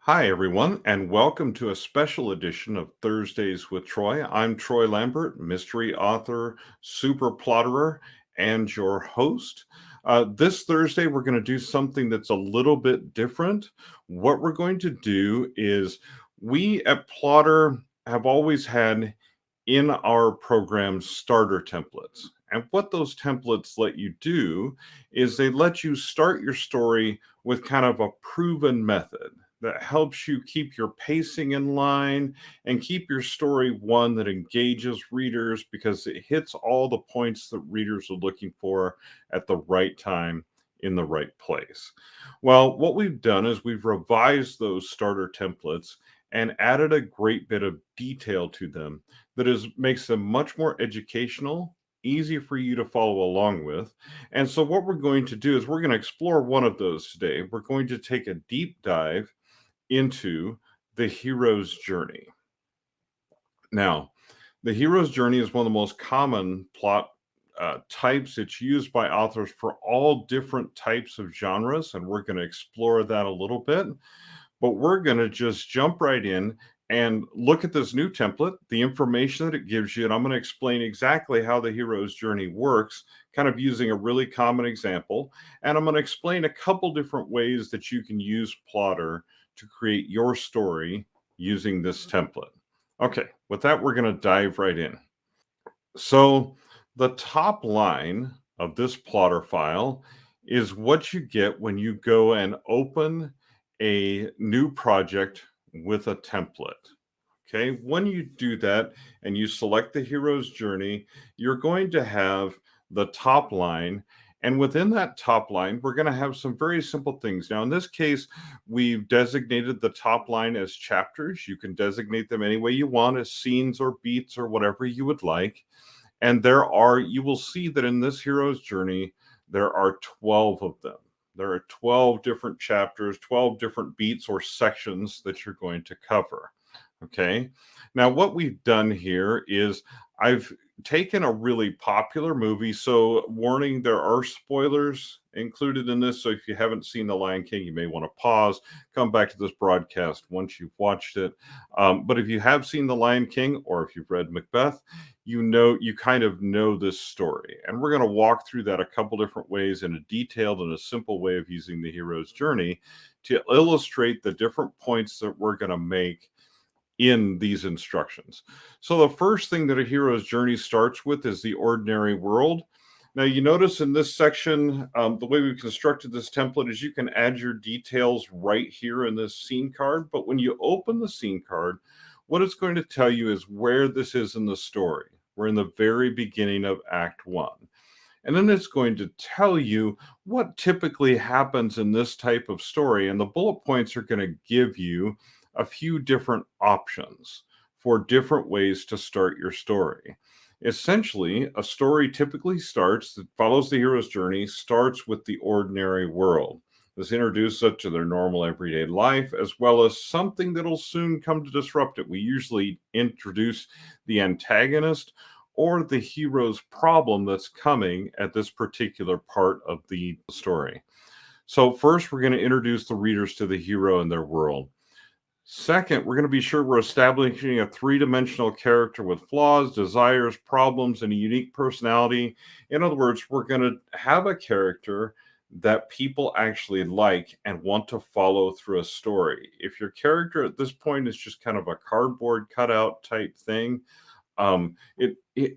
Hi, everyone, and welcome to a special edition of Thursdays with Troy. I'm Troy Lambert, mystery author, super plotterer, and your host. This Thursday, we're going to do something that's a little bit different. What we're going to do is we at Plottr have always had in our program starter templates. And what those templates let you do is they let you start your story with kind of a proven method that helps you keep your pacing in line and keep your story one that engages readers because it hits all the points that readers are looking for at the right time in the right place. Well, what we've done is we've revised those starter templates and added a great bit of detail to them that makes them much more educational, easy for you to follow along with. And so what we're going to do is we're going to explore one of those today. We're going to take a deep dive into the hero's journey. Now, the hero's journey is one of the most common plot types. It's used by authors for all different types of genres, and we're going to explore that a little bit. But we're going to just jump right in and look at this new template, the information that it gives you, and I'm going to explain exactly how the hero's journey works, kind of using a really common example. And I'm going to explain a couple different ways that you can use Plottr to create your story using this template. Okay, with that, we're going to dive right in. So the top line of this Plottr file is what you get when you go and open a new project with a template. Okay, when you do that and you select the hero's journey, you're going to have the top line. And within that top line, we're going to have some very simple things. Now, in this case, we've designated the top line as chapters. You can designate them any way you want, as scenes or beats or whatever you would like. And you will see that in this hero's journey, there are 12 of them. There are 12 different chapters, 12 different beats or sections that you're going to cover. Okay. Now, what we've done here is I've taken a really popular movie. So, warning, there are spoilers included in this. So, if you haven't seen The Lion King, you may want to pause, come back to this broadcast once you've watched it. But if you have seen The Lion King or if you've read Macbeth, you kind of know this story. And we're going to walk through that a couple different ways in a detailed and a simple way of using the hero's journey to illustrate the different points that we're going to make in these instructions. So the first thing that a hero's journey starts with is the ordinary world. Now you notice in this section, the way we've constructed this template is you can add your details right here in this scene card. But when you open the scene card, what it's going to tell you is where this is in the story. We're in the very beginning of Act 1. And then it's going to tell you what typically happens in this type of story. And the bullet points are going to give you a few different options for different ways to start your story. Essentially, a story typically that follows the hero's journey, starts with the ordinary world. This introduces it to their normal everyday life, as well as something that'll soon come to disrupt it. We usually introduce the antagonist or the hero's problem that's coming at this particular part of the story. So, first, we're going to introduce the readers to the hero and their world. Second, we're going to be sure we're establishing a three-dimensional character with flaws, desires, problems, and a unique personality. In other words, we're going to have a character that people actually like and want to follow through a story. If your character at this point is just kind of a cardboard cutout type thing,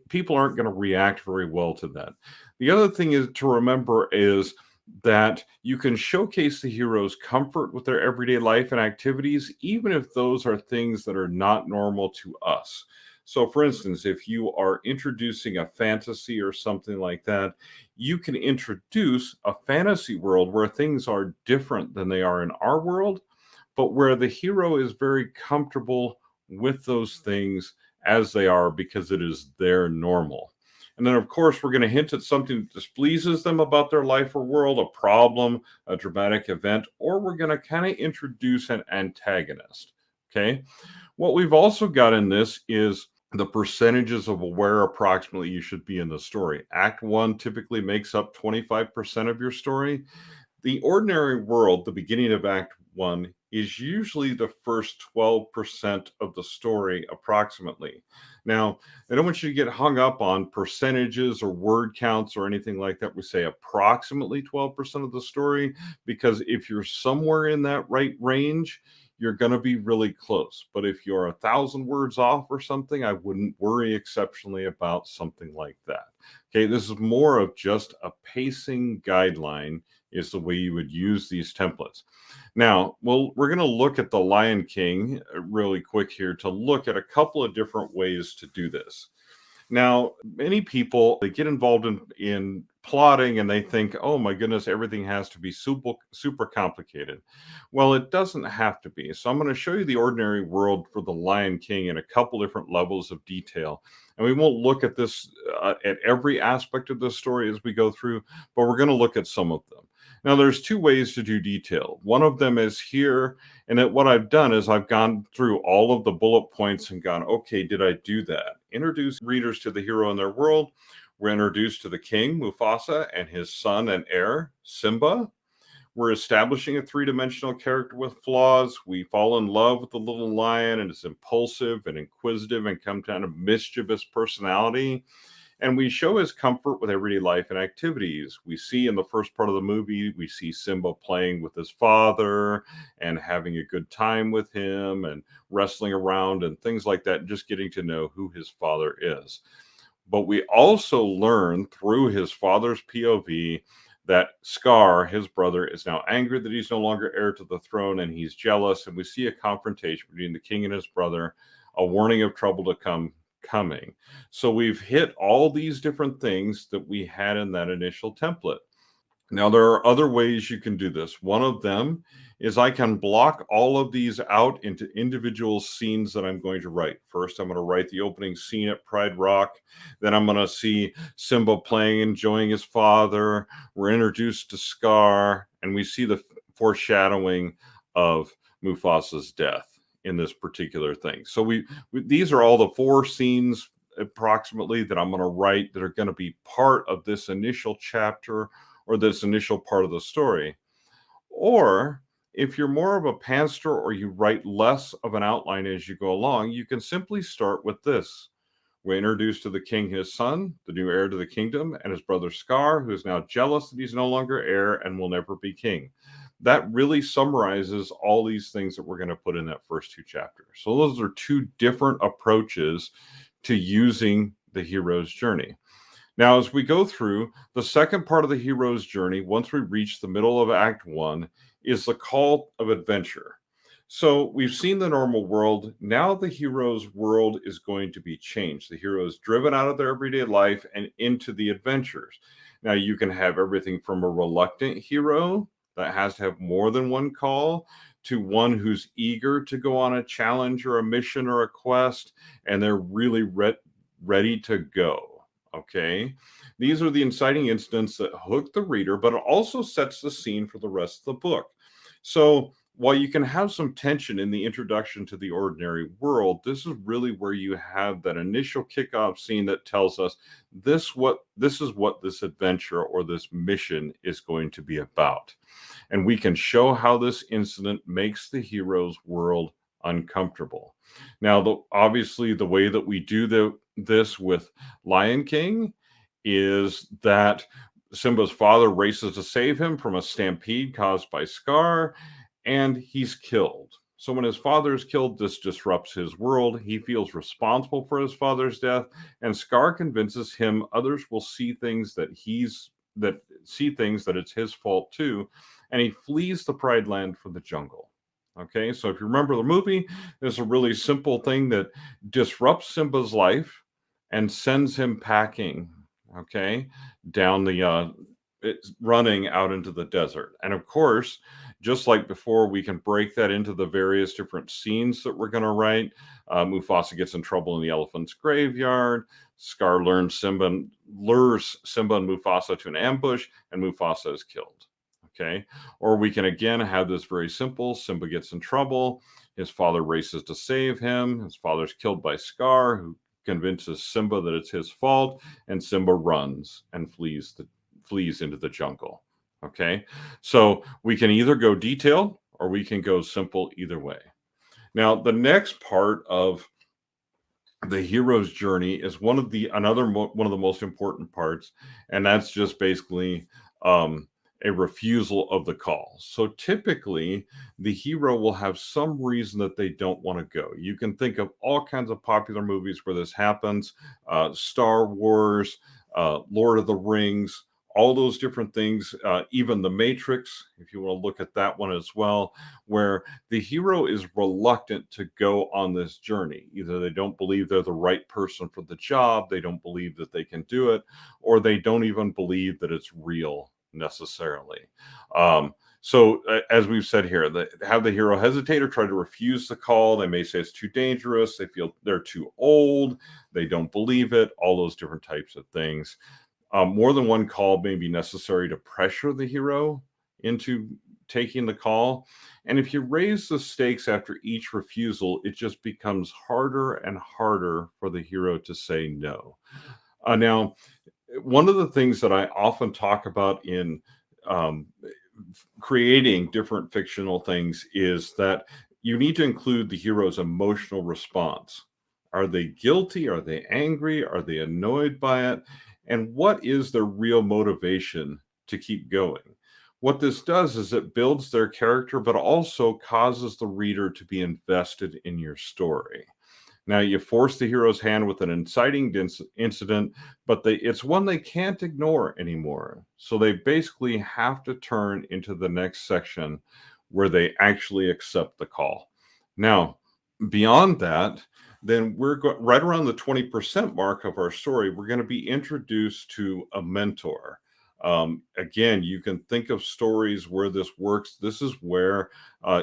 people aren't going to react very well to that. The other thing is to remember is that you can showcase the hero's comfort with their everyday life and activities, even if those are things that are not normal to us. So, for instance, if you are introducing a fantasy or something like that, you can introduce a fantasy world where things are different than they are in our world, but where the hero is very comfortable with those things as they are because it is their normal. And then, of course, we're going to hint at something that displeases them about their life or world, a problem, a dramatic event, or we're going to kind of introduce an antagonist. Okay. What we've also got in this is the percentages of where approximately you should be in the story. Act 1 typically makes up 25% of your story. The ordinary world, the beginning of Act 1, is usually the first 12% of the story, approximately. Now, I don't want you to get hung up on percentages or word counts or anything like that. We say approximately 12% of the story, because if you're somewhere in that right range, you're going to be really close. But if you're 1,000 words off or something, I wouldn't worry exceptionally about something like that. Okay, this is more of just a pacing guideline, is the way you would use these templates. Now, we're going to look at the Lion King really quick here to look at a couple of different ways to do this. Now, many people, they get involved in plotting and they think, oh my goodness, everything has to be super complicated. Well, it doesn't have to be. So I'm going to show you the ordinary world for the Lion King in a couple different levels of detail. And we won't look at this at every aspect of the story as we go through, but we're going to look at some of them. Now, there's two ways to do detail. One of them is here, and what I've done is I've gone through all of the bullet points and gone, okay, did I do that? Introduce readers to the hero and their world. We're introduced to the king, Mufasa, and his son and heir, Simba. We're establishing a three-dimensional character with flaws. We fall in love with the little lion and his impulsive and inquisitive and kind of mischievous personality. And we show his comfort with everyday life and activities. We see in the first part of the movie, we see Simba playing with his father and having a good time with him and wrestling around and things like that, just getting to know who his father is. But we also learn through his father's POV that Scar, his brother, is now angry that he's no longer heir to the throne, and he's jealous. And we see a confrontation between the king and his brother, a warning of trouble to coming. So we've hit all these different things that we had in that initial template. Now, there are other ways you can do this. One of them is I can block all of these out into individual scenes that I'm going to write. First, I'm going to write the opening scene at Pride Rock. Then I'm going to see Simba playing, enjoying his father. We're introduced to Scar, and we see the foreshadowing of Mufasa's death in this particular thing. So these are all the 4 scenes approximately that I'm going to write that are going to be part of this initial chapter or this initial part of the story. Or if you're more of a pantser or you write less of an outline as you go along, you can simply start with this. We're introduced to the king, his son, the new heir to the kingdom, and his brother Scar, who is now jealous that he's no longer heir and will never be king. That really summarizes all these things that we're going to put in that first 2 chapters. So those are 2 different approaches to using the hero's journey. Now, as we go through, the second part of the hero's journey, once we reach the middle of Act 1, is the call of adventure. So we've seen the normal world. Now the hero's world is going to be changed. The hero is driven out of their everyday life and into the adventures. Now, you can have everything from a reluctant hero that has to have more than one call to one who's eager to go on a challenge or a mission or a quest, and they're really ready to go. Okay, these are the inciting incidents that hook the reader, but it also sets the scene for the rest of the book. So while you can have some tension in the introduction to the ordinary world, this is really where you have that initial kickoff scene that tells us this is what this adventure or this mission is going to be about. And we can show how this incident makes the hero's world uncomfortable. Now, obviously, the way that we do this with Lion King is that Simba's father races to save him from a stampede caused by Scar, and he's killed. So when his father is killed, this disrupts his world. He feels responsible for his father's death, and Scar convinces him others will see things that it's his fault too, and he flees the Pride Land for the jungle. Okay, so if you remember the movie, there's a really simple thing that disrupts Simba's life and sends him packing, okay, down running out into the desert. And of course, just like before, we can break that into the various different scenes that we're going to write. Mufasa gets in trouble in the elephant's graveyard. Scar lures Simba and Mufasa to an ambush, and Mufasa is killed. Okay, or we can again have this very simple. Simba gets in trouble. His father races to save him. His father's killed by Scar, who convinces Simba that it's his fault, and Simba runs and flees into the jungle. Okay, so we can either go detailed or we can go simple either way. Now, the next part of the hero's journey is one of the most important parts, and that's just basically um, a refusal of the call. So typically, the hero will have some reason that they don't want to go. You can think of all kinds of popular movies where this happens: Star Wars, Lord of the Rings. All those different things, even The Matrix, if you want to look at that one as well, where the hero is reluctant to go on this journey. Either they don't believe they're the right person for the job, they don't believe that they can do it, or they don't even believe that it's real necessarily. As we've said here, have the hero hesitate or try to refuse the call. They may say it's too dangerous. They feel they're too old. They don't believe it. All those different types of things. More than one call may be necessary to pressure the hero into taking the call. And if you raise the stakes after each refusal, it just becomes harder and harder for the hero to say no. Now, one of the things that I often talk about in um, creating different fictional things is that you need to include the hero's emotional response. Are they guilty? Are they angry? Are they annoyed by it? And what is their real motivation to keep going? What this does is it builds their character, but also causes the reader to be invested in your story. Now, you force the hero's hand with an inciting incident, but it's one they can't ignore anymore. So they basically have to turn into the next section where they actually accept the call. Now, beyond that, then we're right around the 20% mark of our story. We're going to be introduced to a mentor. Again, you can think of stories where this works. This is where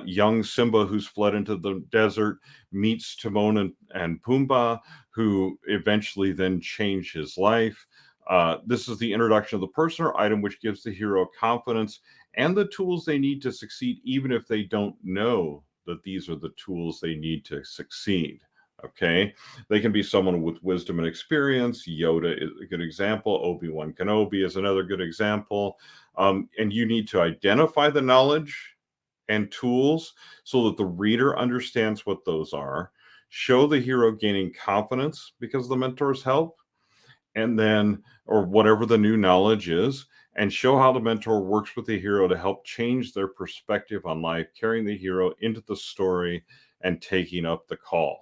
young Simba, who's fled into the desert, meets Timon and Pumbaa, who eventually then change his life. This is the introduction of the person or item, which gives the hero confidence and the tools they need to succeed, even if they don't know that these are the tools they need to succeed. Okay, they can be someone with wisdom and experience. Yoda is a good example. Obi-Wan Kenobi is another good example. And you need to identify the knowledge and tools so that the reader understands what those are. Show the hero gaining confidence because of the mentor's help, and then, or whatever the new knowledge is, and show how the mentor works with the hero to help change their perspective on life, carrying the hero into the story and taking up the call.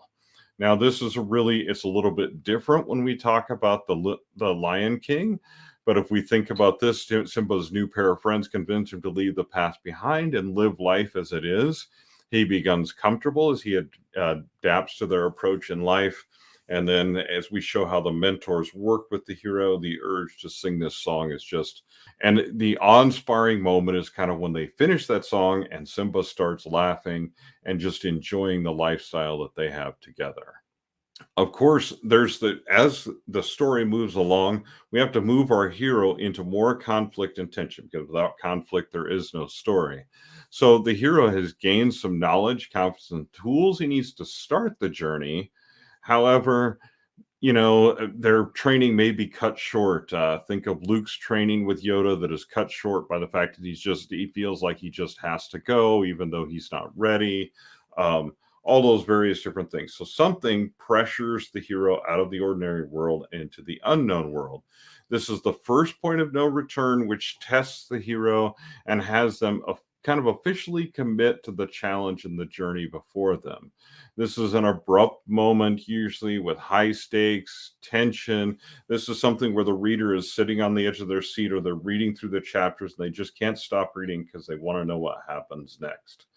Now, this is it's a little bit different when we talk about the Lion King. But if we think about this, Simba's new pair of friends convince him to leave the past behind and live life as it is. He becomes comfortable as he adapts to their approach in life. And then as we show how the mentors work with the hero, the urge to sing this song is just, and the awe-inspiring moment is kind of when they finish that song and Simba starts laughing and just enjoying the lifestyle that they have together. Of course, as the story moves along, we have to move our hero into more conflict and tension, because without conflict, there is no story. So the hero has gained some knowledge, confidence, and tools he needs to start the journey. However, their training may be cut short. Think of Luke's training with Yoda that is cut short by the fact that he feels like he just has to go, even though he's not ready. All those various different things. So something pressures the hero out of the ordinary world into the unknown world. This is the first point of no return, which tests the hero and has them kind of officially commit to the challenge and the journey before them. This is an abrupt moment, usually with high stakes, tension. This is something where the reader is sitting on the edge of their seat, or they're reading through the chapters and they just can't stop reading because they want to know what happens next.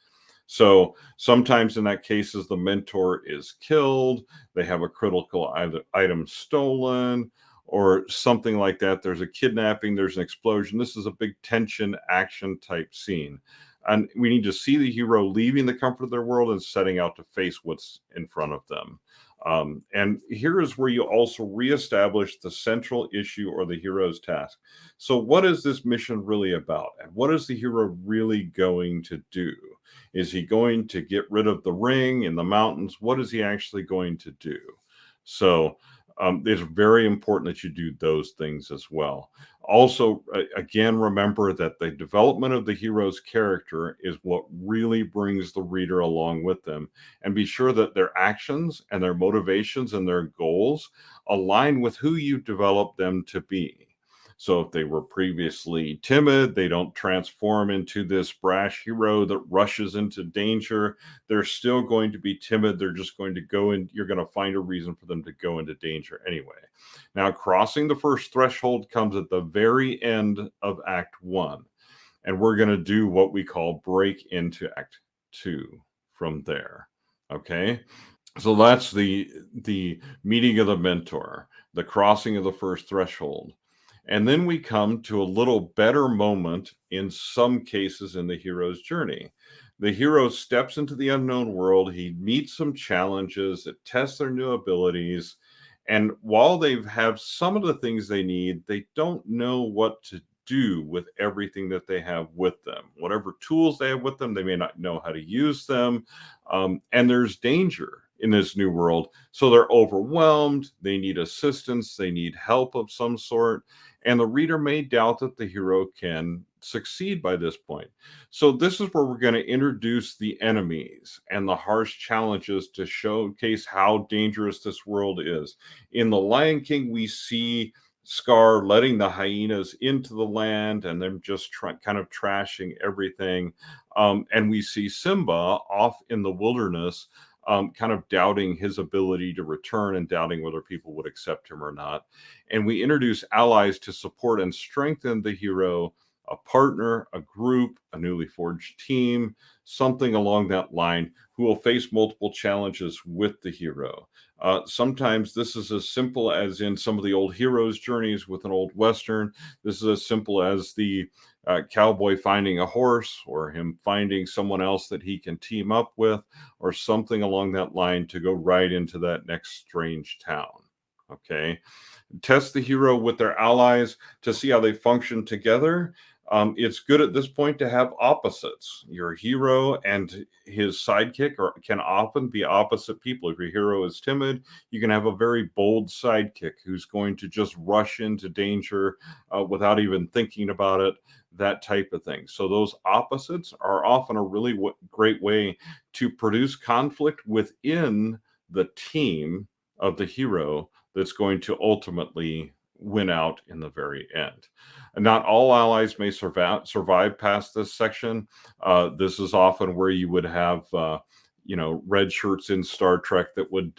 So sometimes in that case, the mentor is killed, they have a critical item stolen, or something like that. There's a kidnapping, there's an explosion. This is a big tension action type scene. And we need to see the hero leaving the comfort of their world and setting out to face what's in front of them. And here is where you also reestablish the central issue or the hero's task. So what is this mission really about? And what is the hero really going to do? Is he going to get rid of the ring in the mountains? What is he actually going to do? So it's very important that you do those things as well. Also, again, remember that the development of the hero's character is what really brings the reader along with them. And be sure that their actions and their motivations and their goals align with who you develop them to be. So if they were previously timid, they don't transform into this brash hero that rushes into danger. They're still going to be timid. They're just going to go in. You're going to find a reason for them to go into danger anyway. Now, crossing the first threshold comes at the very end of Act 1. And we're going to do what we call break into Act 2 from there. Okay? So that's the meeting of the mentor, the crossing of the first threshold. And then we come to a little better moment in some cases in the hero's journey. The hero steps into the unknown world. He meets some challenges that test their new abilities. And while they have some of the things they need, they don't know what to do with everything that they have with them. Whatever tools they have with them, they may not know how to use them. And there's danger in this new world. So they're overwhelmed. They need assistance. They need help of some sort. And the reader may doubt that the hero can succeed by this point. So this is where we're going to introduce the enemies and the harsh challenges to showcase how dangerous this world is. In The Lion King, we see Scar letting the hyenas into the land and them just kind of trashing everything. And we see Simba off in the wilderness, kind of doubting his ability to return and doubting whether people would accept him or not. And we introduce allies to support and strengthen the hero, a partner, a group, a newly forged team, something along that line, who will face multiple challenges with the hero. Sometimes this is as simple as in some of the old heroes' journeys with an old Western. This is as simple as the cowboy finding a horse, or him finding someone else that he can team up with, or something along that line to go right into that next strange town. Okay. Test the hero with their allies to see how they function together. It's good at this point to have opposites. Your hero and his sidekick can often be opposite people. If your hero is timid, you can have a very bold sidekick who's going to just rush into danger without even thinking about it, that type of thing. So those opposites are often a really great way to produce conflict within the team of the hero that's going to ultimately win out in the very end. And not all allies may survive past this section. This is often where you would have, red shirts in Star Trek that would,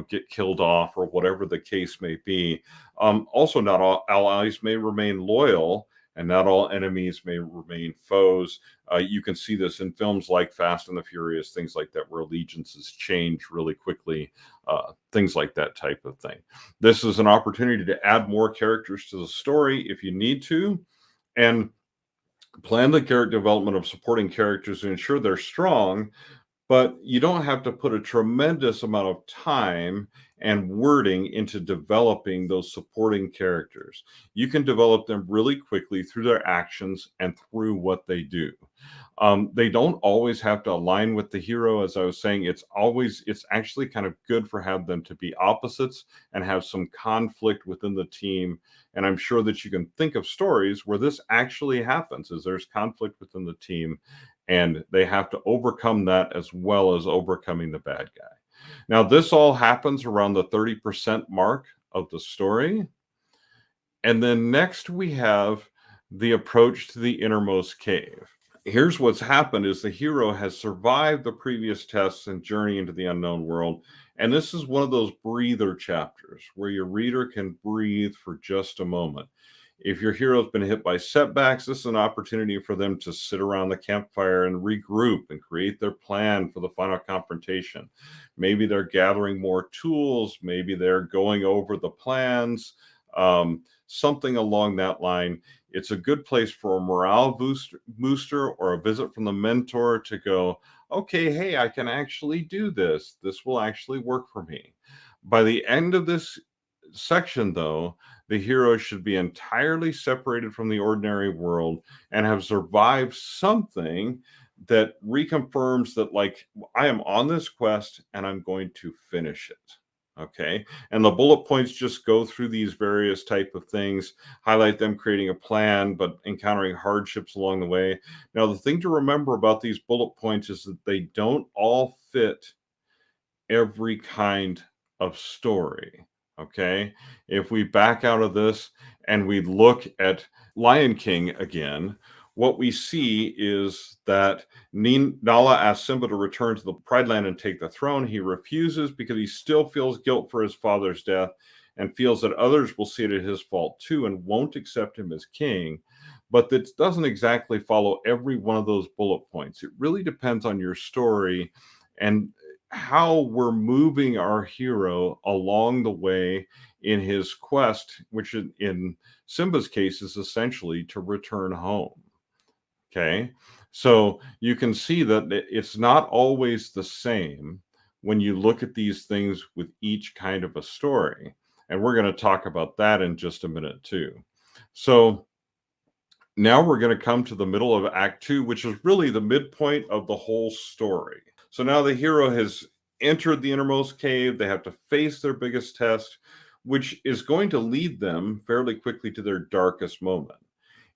get killed off, or whatever the case may be. Also, not all allies may remain loyal, and not all enemies may remain foes. You can see this in films like Fast and the Furious, things like that, where allegiances change really quickly, things like that type of thing. This is an opportunity to add more characters to the story if you need to, and plan the character development of supporting characters to ensure they're strong, but you don't have to put a tremendous amount of time and wording into developing those supporting characters. You can develop them really quickly through their actions and through what they do. They don't always have to align with the hero. As I was saying, it's actually kind of good for have them to be opposites and have some conflict within the team. And I'm sure that you can think of stories where this actually happens, is there's conflict within the team, and they have to overcome that as well as overcoming the bad guy. Now, this all happens around the 30% mark of the story. And then next we have the approach to the innermost cave. Here's what's happened is the hero has survived the previous tests and journey into the unknown world. And this is one of those breather chapters where your reader can breathe for just a moment. If your hero's been hit by setbacks, this is an opportunity for them to sit around the campfire and regroup and create their plan for the final confrontation. Maybe they're gathering more tools. Maybe they're going over the plans, something along that line. It's a good place for a morale booster or a visit from the mentor to go, okay, hey, I can actually do this. This will actually work for me. By the end of this section, though, the hero should be entirely separated from the ordinary world and have survived something that reconfirms that, like, I am on this quest and I'm going to finish it. Okay. And the bullet points just go through these various type of things, highlight them creating a plan, but encountering hardships along the way. Now, the thing to remember about these bullet points is that they don't all fit every kind of story. Okay. If we back out of this and we look at Lion King again, what we see is that Nala asks Simba to return to the Pride Land and take the throne. He refuses because he still feels guilt for his father's death and feels that others will see it as his fault too and won't accept him as king. But that doesn't exactly follow every one of those bullet points. It really depends on your story and how we're moving our hero along the way in his quest, which in Simba's case is essentially to return home. Okay. So you can see that it's not always the same when you look at these things with each kind of a story. And we're going to talk about that in just a minute, too. So now we're going to come to the middle of Act 2, which is really the midpoint of the whole story. So now the hero has entered the innermost cave. They have to face their biggest test, which is going to lead them fairly quickly to their darkest moment.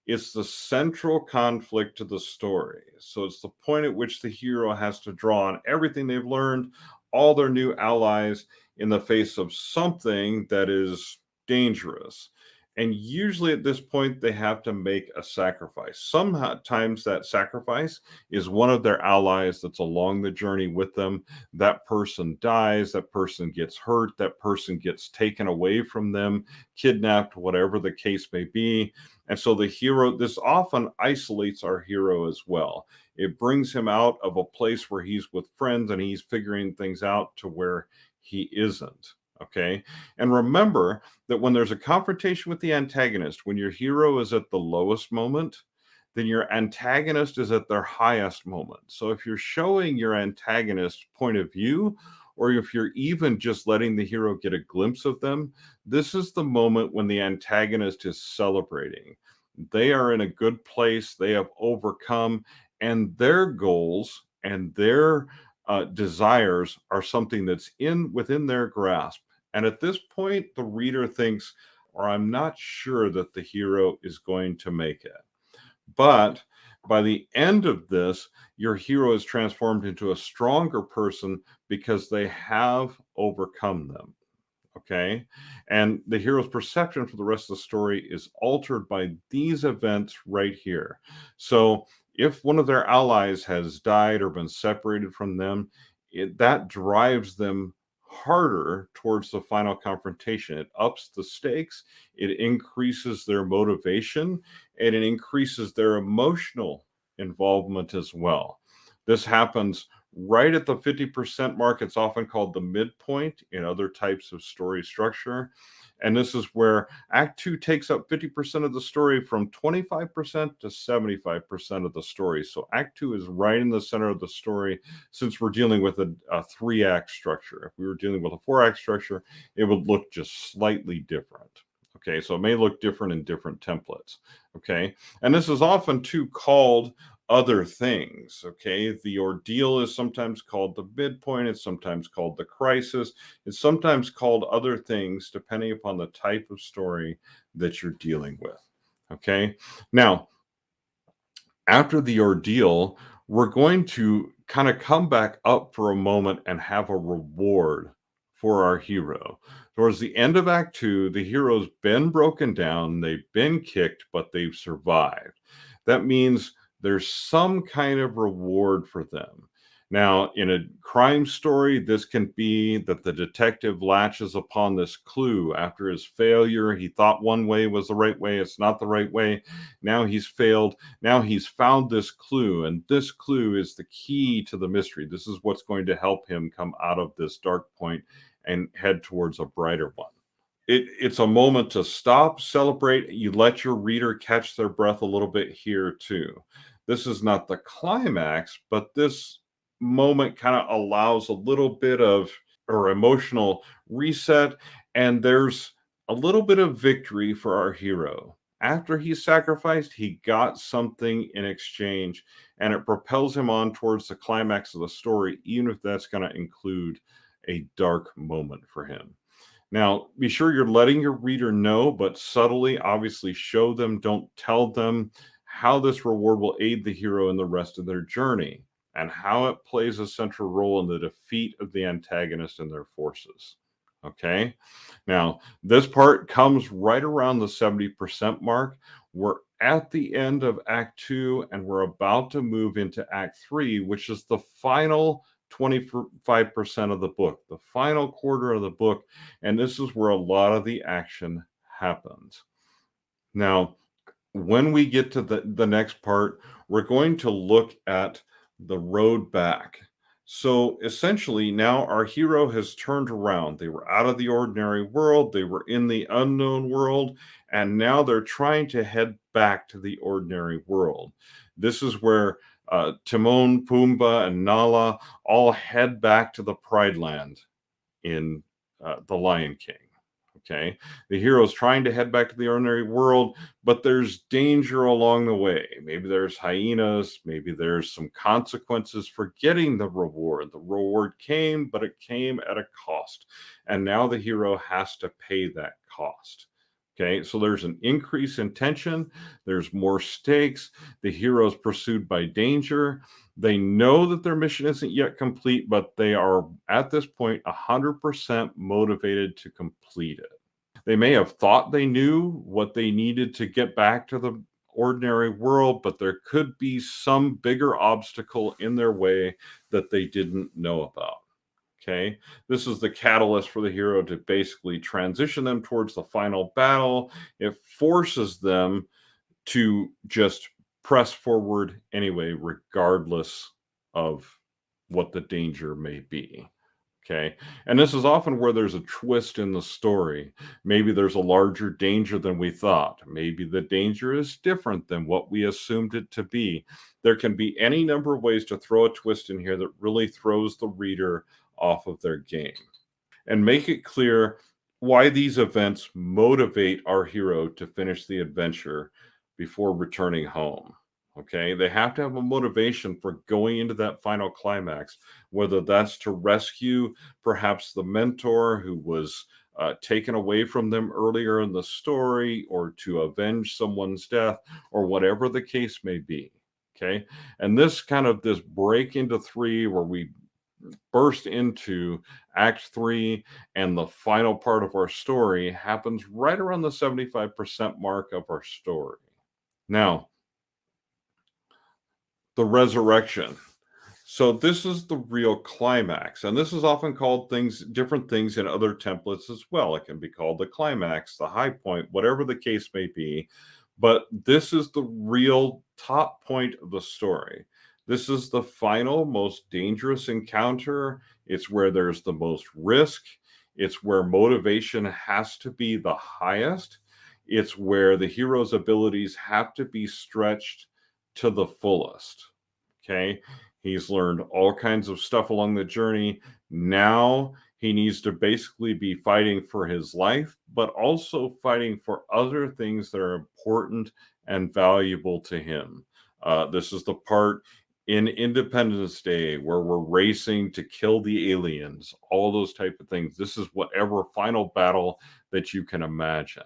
It's the central conflict to the story. So it's the point at which the hero has to draw on everything they've learned, all their new allies, in the face of something that is dangerous. And usually at this point, they have to make a sacrifice. Sometimes that sacrifice is one of their allies that's along the journey with them. That person dies, that person gets hurt, that person gets taken away from them, kidnapped, whatever the case may be. And so the hero, this often isolates our hero as well. It brings him out of a place where he's with friends and he's figuring things out to where he isn't. Okay. And remember that when there's a confrontation with the antagonist, when your hero is at the lowest moment, then your antagonist is at their highest moment. So if you're showing your antagonist point of view, or if you're even just letting the hero get a glimpse of them, this is the moment when the antagonist is celebrating. They are in a good place, they have overcome, and their goals and their desires are something that's within their grasp. And at this point, the reader thinks, or I'm not sure that the hero is going to make it. But by the end of this, your hero is transformed into a stronger person because they have overcome them. Okay. And the hero's perception for the rest of the story is altered by these events right here. So if one of their allies has died or been separated from them, that drives them harder towards the final confrontation. It ups the stakes, it increases their motivation, and it increases their emotional involvement as well. This happens right at the 50% mark. It's often called the midpoint in other types of story structure. And this is where Act 2 takes up 50% of the story from 25% to 75% of the story. So Act 2 is right in the center of the story since we're dealing with a 3-act structure. If we were dealing with a 4-act structure, it would look just slightly different. Okay, so it may look different in different templates. Okay, and this is often too called other things. Okay, the ordeal is sometimes called the midpoint, it's sometimes called the crisis, it's sometimes called other things depending upon the type of story that you're dealing with. Okay, now after the ordeal, we're going to kind of come back up for a moment and have a reward for our hero. Towards the end of Act 2, the hero's been broken down, they've been kicked, but they've survived. That means there's some kind of reward for them. Now, in a crime story, this can be that the detective latches upon this clue after his failure. He thought one way was the right way, it's not the right way. Now he's failed. Now he's found this clue, and this clue is the key to the mystery. This is what's going to help him come out of this dark point and head towards a brighter one. It's a moment to stop, celebrate. You let your reader catch their breath a little bit here too. This is not the climax, but this moment kind of allows a little bit of or emotional reset, and there's a little bit of victory for our hero. After he sacrificed, he got something in exchange, and it propels him on towards the climax of the story, even if that's going to include a dark moment for him. Now, be sure you're letting your reader know, but subtly, obviously show them, don't tell them how this reward will aid the hero in the rest of their journey and how it plays a central role in the defeat of the antagonist and their forces. Okay? Now, this part comes right around the 70% mark. We're at the end of Act 2, and we're about to move into Act 3, which is the final 25% of the book, the final quarter of the book, and this is where a lot of the action happens. Now, when we get to the next part, we're going to look at the road back. So essentially, now our hero has turned around. They were out of the ordinary world, they were in the unknown world, and now they're trying to head back to the ordinary world. This is where Timon, Pumbaa, and Nala all head back to the Pride Land in The Lion King. Okay, the hero's trying to head back to the ordinary world, but there's danger along the way. Maybe there's hyenas, maybe there's some consequences for getting the reward. The reward came, but it came at a cost, and now the hero has to pay that cost. Okay, so there's an increase in tension, there's more stakes, the hero's pursued by danger. They know that their mission isn't yet complete, but they are at this point 100% motivated to complete it. They may have thought they knew what they needed to get back to the ordinary world, but there could be some bigger obstacle in their way that they didn't know about. Okay, this is the catalyst for the hero to basically transition them towards the final battle. It forces them to just press forward anyway, regardless of what the danger may be. Okay, and this is often where there's a twist in the story. Maybe there's a larger danger than we thought. Maybe the danger is different than what we assumed it to be. There can be any number of ways to throw a twist in here that really throws the reader off of their game and make it clear why these events motivate our hero to finish the adventure before returning home. Okay, they have to have a motivation for going into that final climax, whether that's to rescue perhaps the mentor who was taken away from them earlier in the story, or to avenge someone's death, or whatever the case may be. Okay, and this break into 3 where we burst into Act 3 and the final part of our story happens right around the 75% mark of our story. Now, the resurrection. So this is the real climax, and this is often called different things in other templates as well. It can be called the climax, the high point, whatever the case may be, but this is the real top point of the story. This is the final, most dangerous encounter. It's where there's the most risk. It's where motivation has to be the highest. It's where the hero's abilities have to be stretched to the fullest. Okay, he's learned all kinds of stuff along the journey. Now he needs to basically be fighting for his life, but also fighting for other things that are important and valuable to him. This is the part in Independence Day where we're racing to kill the aliens, all those type of things. This is whatever final battle that you can imagine.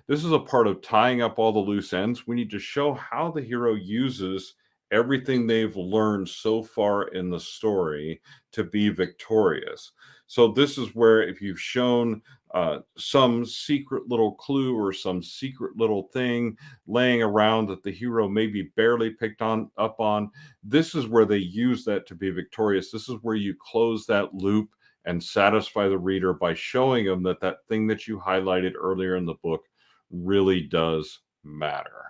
This is a part of tying up all the loose ends. We need to show how the hero uses everything they've learned so far in the story to be victorious. So this is where, if you've shown some secret little clue or some secret little thing laying around that the hero maybe barely picked up on, this is where they use that to be victorious. This is where you close that loop and satisfy the reader by showing them that that thing that you highlighted earlier in the book really does matter.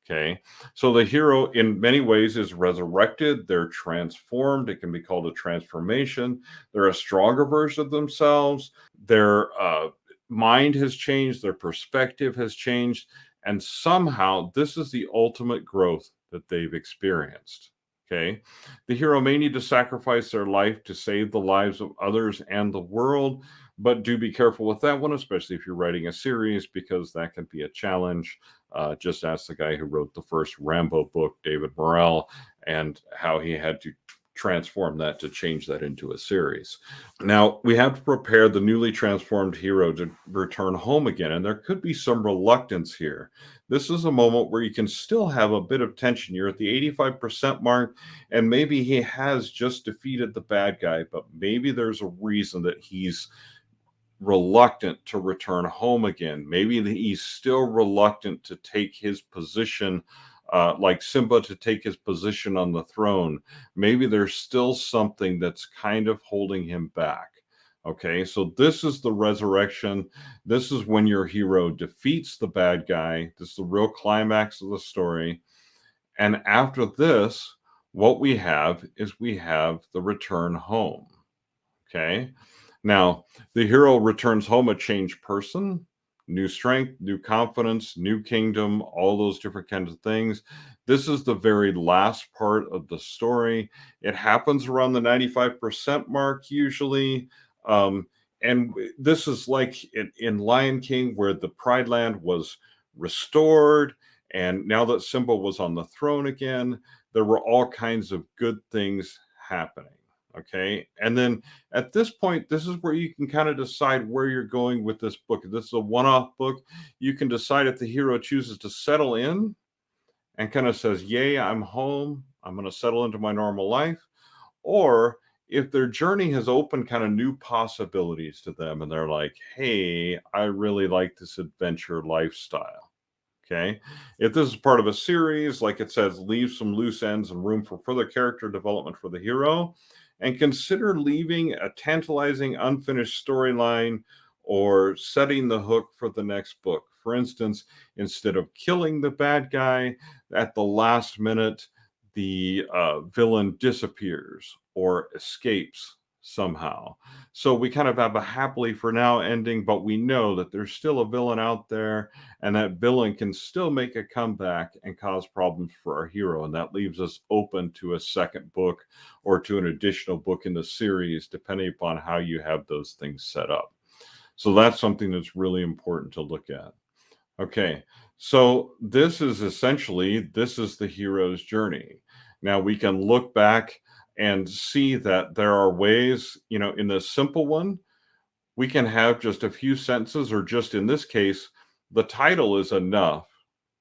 Okay, so the hero in many ways is resurrected. They're transformed. It can be called a transformation. They're a stronger version of themselves. Their mind has changed. Their perspective has changed. And somehow this is the ultimate growth that they've experienced. Okay, the hero may need to sacrifice their life to save the lives of others and the world, but do be careful with that one, especially if you're writing a series, because that can be a challenge. Just ask the guy who wrote the first Rambo book, David Morrell, and how he had to transform that to change that into a series. Now, we have to prepare the newly transformed hero to return home again, and there could be some reluctance here. This is a moment where you can still have a bit of tension. You're at the 85% mark, and maybe he has just defeated the bad guy, but maybe there's a reason that he's reluctant to return home again. Maybe he's still reluctant to take his position, like Simba to take his position on the throne. Maybe there's still something that's kind of holding him back. Okay, so this is the resurrection. This is when your hero defeats the bad guy. This is the real climax of the story. And after this, what we have is we have the return home. Okay. Now, the hero returns home a changed person, new strength, new confidence, new kingdom, all those different kinds of things. This is the very last part of the story. It happens around the 95% mark usually. And this is like in Lion King, where the Pride Land was restored. And now that Simba was on the throne again, there were all kinds of good things happening. Okay. And then at this point, this is where you can kind of decide where you're going with this book. If this is a one-off book, you can decide if the hero chooses to settle in and kind of says, yay, I'm home, I'm going to settle into my normal life. Or if their journey has opened kind of new possibilities to them and they're like, hey, I really like this adventure lifestyle. Okay. If this is part of a series, like it says, leave some loose ends and room for further character development for the hero, and consider leaving a tantalizing unfinished storyline or setting the hook for the next book. For instance, instead of killing the bad guy at the last minute, the villain disappears or escapes somehow. So we kind of have a happily for now ending, but we know that there's still a villain out there, and that villain can still make a comeback and cause problems for our hero. And that leaves us open to a second book or to an additional book in the series, depending upon how you have those things set up. So that's something that's really important to look at. Okay, so this is the hero's journey. Now we can look back and see that there are ways, in the simple one, we can have just a few sentences, or just in this case, the title is enough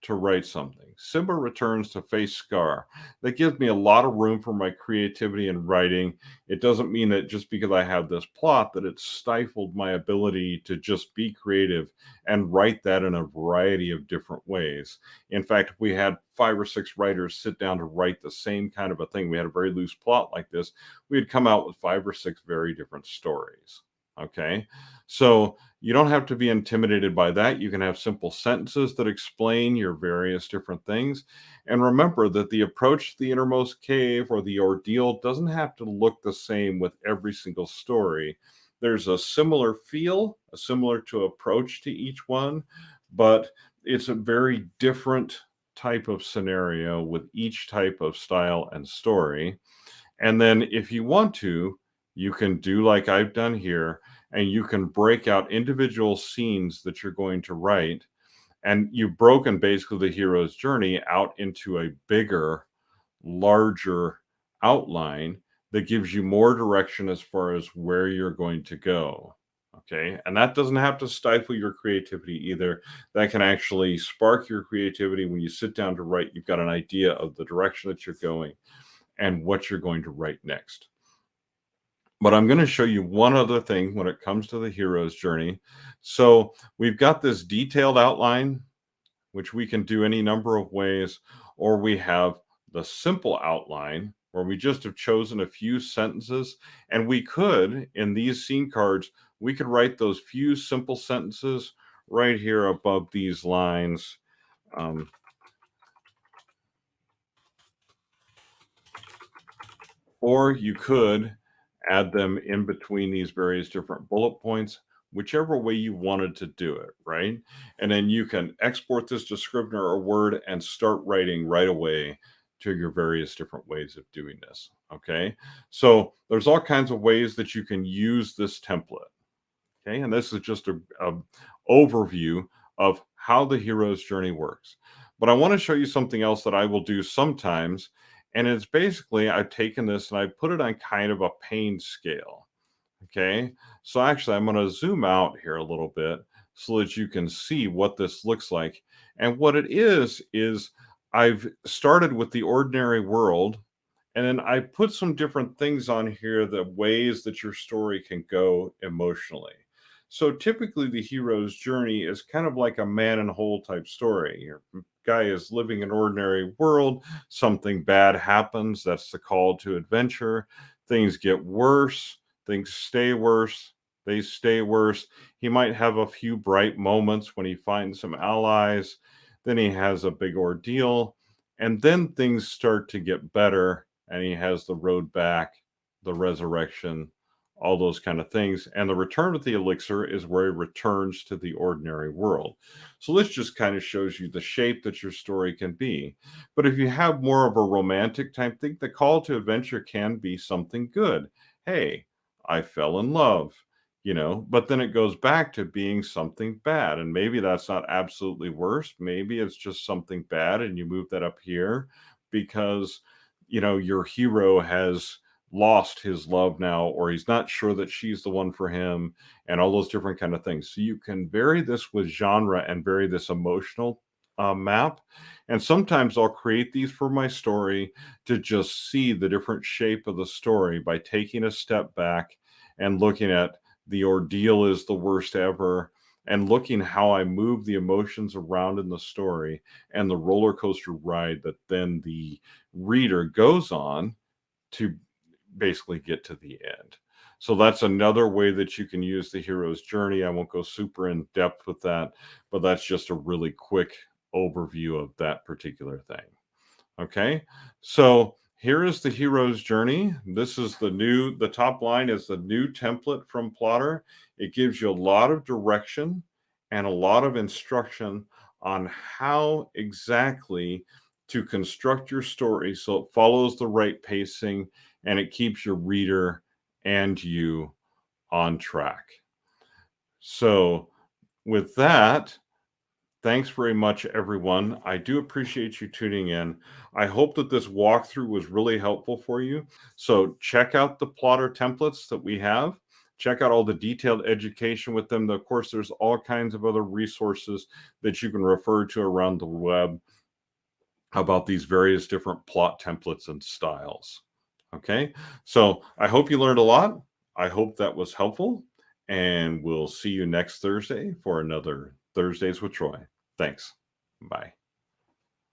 to write something. Simba returns to face Scar. That gives me a lot of room for my creativity in writing. It doesn't mean that just because I have this plot that it's stifled my ability to just be creative and write that in a variety of different ways. In fact, if we had 5 or 6 writers sit down to write the same kind of a thing, we had a very loose plot like this, we'd come out with 5 or 6 very different stories. Okay, so you don't have to be intimidated by that. You can have simple sentences that explain your various different things. And remember that the approach to the innermost cave or the ordeal doesn't have to look the same with every single story. There's a similar feel, a similar to approach to each one, but it's a very different type of scenario with each type of style and story. And then if you want to, you can do like I've done here, and you can break out individual scenes that you're going to write. And you've broken basically the hero's journey out into a bigger, larger outline that gives you more direction as far as where you're going to go. Okay. And that doesn't have to stifle your creativity either. That can actually spark your creativity. When you sit down to write, you've got an idea of the direction that you're going and what you're going to write next. But I'm going to show you one other thing when it comes to the hero's journey. So we've got this detailed outline, which we can do any number of ways, or we have the simple outline where we just have chosen a few sentences. And we could, in these scene cards, we could write those few simple sentences right here above these lines. Or you could add them in between these various different bullet points, whichever way you wanted to do it, right? And then you can export this to Scrivener or Word and start writing right away to your various different ways of doing this, okay? So there's all kinds of ways that you can use this template, okay? And this is just a overview of how the hero's journey works. But I want to show you something else that I will do sometimes, And it's basically, I've taken this and I put it on kind of a pain scale. Okay. So actually, I'm going to zoom out here a little bit so that you can see what this looks like. And what it is I've started with the ordinary world. And then I put some different things on here, the ways that your story can go emotionally. So typically, the hero's journey is kind of like a man in whole type story. Your guy is living an ordinary world, something bad happens. That's the call to adventure. Things get worse, things stay worse, they stay worse. He might have a few bright moments when he finds some allies, then he has a big ordeal, and then things start to get better and he has the road back, the resurrection, all those kind of things. And the return of the elixir is where he returns to the ordinary world. So this just kind of shows you the shape that your story can be. But if you have more of a romantic type thing, the call to adventure can be something good. Hey, I fell in love, but then it goes back to being something bad. And maybe that's not absolutely worse. Maybe it's just something bad and you move that up here because your hero has lost his love now, or he's not sure that she's the one for him, and all those different kind of things. So you can vary this with genre and vary this emotional map. And sometimes I'll create these for my story to just see the different shape of the story by taking a step back and looking at the ordeal is the worst ever, and looking how I move the emotions around in the story and the roller coaster ride that then the reader goes on to basically get to the end. So that's another way that you can use the hero's journey. I won't go super in depth with that, but that's just a really quick overview of that particular thing. Okay, so here is the hero's journey. This is the top line is the new template from Plottr. It gives you a lot of direction and a lot of instruction on how exactly to construct your story so it follows the right pacing and it keeps your reader and you on track. So with that, thanks very much, everyone. I do appreciate you tuning in. I hope that this walkthrough was really helpful for you. So check out the Plottr templates that we have. Check out all the detailed education with them. Of course, there's all kinds of other resources that you can refer to around the web about these various different plot templates and styles. Okay, so I hope you learned a lot. I hope that was helpful, and we'll see you next Thursday for another Thursdays with Troy. Thanks. Bye.